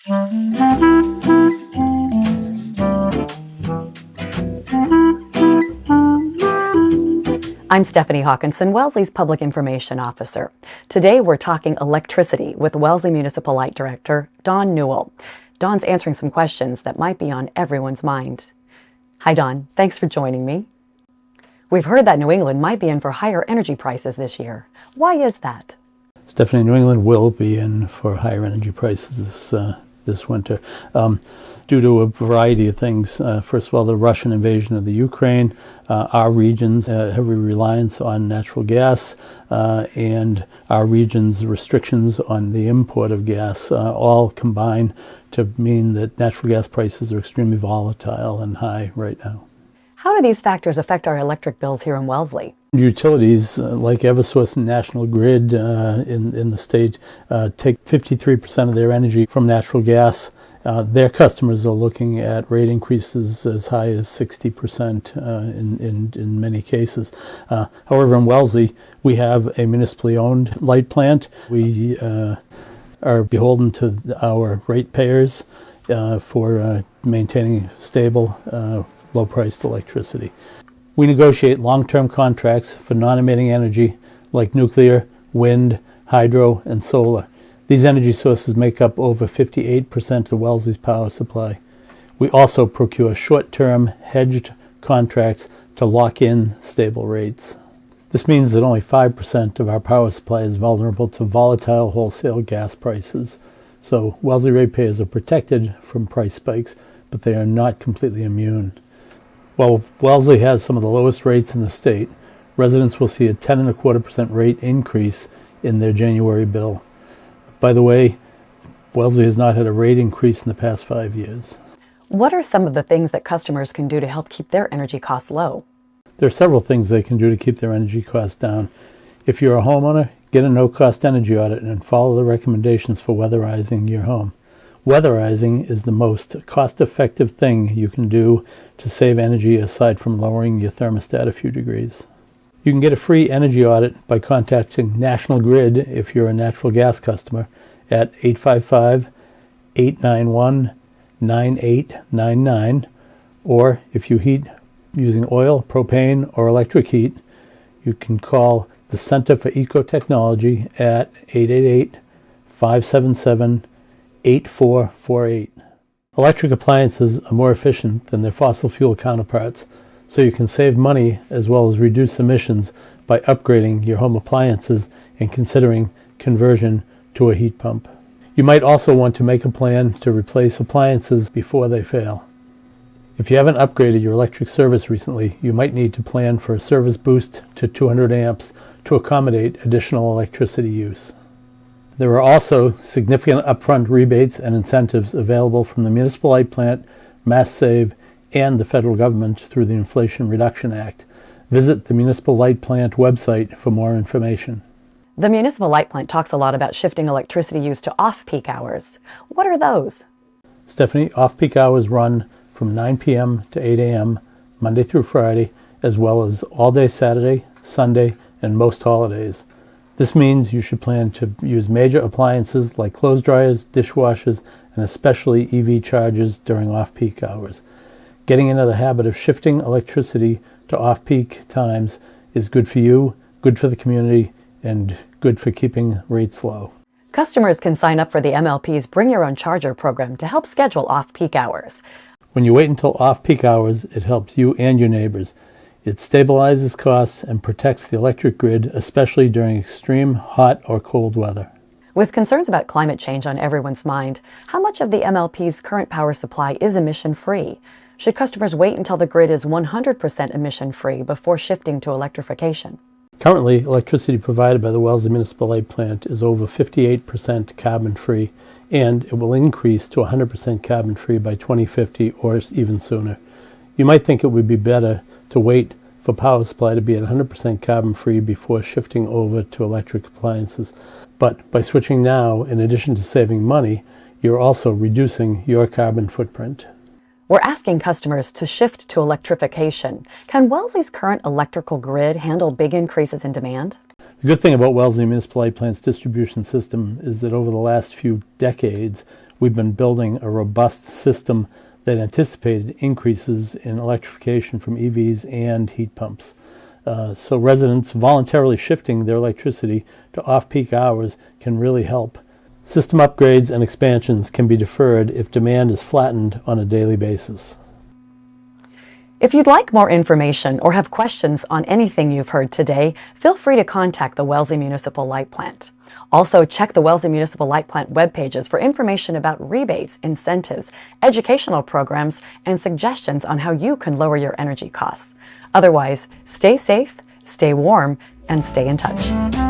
I'm Stephanie Hawkinson, Wellesley's Public Information Officer. Today we're talking electricity with Wellesley Municipal Light Director Don Newell. Don's answering some questions that might be on everyone's mind. Hi Don, thanks for joining me. We've heard that New England might be in for higher energy prices this year. Why is that? Stephanie, New England will be in for higher energy prices this winter due to a variety of things. First of all, the Russian invasion of the Ukraine, our region's heavy reliance on natural gas, and our region's restrictions on the import of gas all combine to mean that natural gas prices are extremely volatile and high right now. How do these factors affect our electric bills here in Wellesley? Utilities like Eversource and National Grid in the state take 53% of their energy from natural gas. Their customers are looking at rate increases as high as 60% in many cases. However, in Wellesley, we have a municipally owned light plant. We are beholden to our ratepayers for maintaining stable, low-priced electricity. We negotiate long-term contracts for non-emitting energy like nuclear, wind, hydro, and solar. These energy sources make up over 58% of Wellesley's power supply. We also procure short-term hedged contracts to lock in stable rates. This means that only 5% of our power supply is vulnerable to volatile wholesale gas prices. So Wellesley ratepayers are protected from price spikes, but they are not completely immune. While Wellesley has some of the lowest rates in the state, residents will see a 10.25% rate increase in their January bill. By the way, Wellesley has not had a rate increase in the past 5 years. What are some of the things that customers can do to help keep their energy costs low? There are several things they can do to keep their energy costs down. If you're a homeowner, get a no-cost energy audit and follow the recommendations for weatherizing your home. Weatherizing is the most cost-effective thing you can do to save energy aside from lowering your thermostat a few degrees. You can get a free energy audit by contacting National Grid if you're a natural gas customer at 855-891-9899, or if you heat using oil, propane, or electric heat, you can call the Center for Ecotechnology at 888-577-8448. Electric appliances are more efficient than their fossil fuel counterparts, so you can save money as well as reduce emissions by upgrading your home appliances and considering conversion to a heat pump. You might also want to make a plan to replace appliances before they fail. If you haven't upgraded your electric service recently, you might need to plan for a service boost to 200 amps to accommodate additional electricity use. There are also significant upfront rebates and incentives available from the Municipal Light Plant, Mass Save, and the federal government through the Inflation Reduction Act. Visit the Municipal Light Plant website for more information. The Municipal Light Plant talks a lot about shifting electricity use to off-peak hours. What are those? Stephanie, off-peak hours run from 9 p.m. to 8 a.m. Monday through Friday, as well as all day Saturday, Sunday, and most holidays. This means you should plan to use major appliances like clothes dryers, dishwashers, and especially EV chargers during off-peak hours. Getting into the habit of shifting electricity to off-peak times is good for you, good for the community, and good for keeping rates low. Customers can sign up for the MLP's Bring Your Own Charger program to help schedule off-peak hours. When you wait until off-peak hours, it helps you and your neighbors. It stabilizes costs and protects the electric grid, especially during extreme hot or cold weather. With concerns about climate change on everyone's mind, how much of the MLP's current power supply is emission-free? Should customers wait until the grid is 100% emission-free before shifting to electrification? Currently, electricity provided by the Wellesley Municipal Light Plant is over 58% carbon-free, and it will increase to 100% carbon-free by 2050 or even sooner. You might think it would be better to wait for power supply to be at 100% carbon-free before shifting over to electric appliances. But by switching now, in addition to saving money, you're also reducing your carbon footprint. We're asking customers to shift to electrification. Can Wellesley's current electrical grid handle big increases in demand? The good thing about Wellesley Municipal Light Plant's distribution system is that over the last few decades, we've been building a robust system that anticipated increases in electrification from EVs and heat pumps. So residents voluntarily shifting their electricity to off-peak hours can really help. System upgrades and expansions can be deferred if demand is flattened on a daily basis. If you'd like more information or have questions on anything you've heard today, feel free to contact the Wellesley Municipal Light Plant. Also, check the Wellesley Municipal Light Plant web pages for information about rebates, incentives, educational programs, and suggestions on how you can lower your energy costs. Otherwise, stay safe, stay warm, and stay in touch.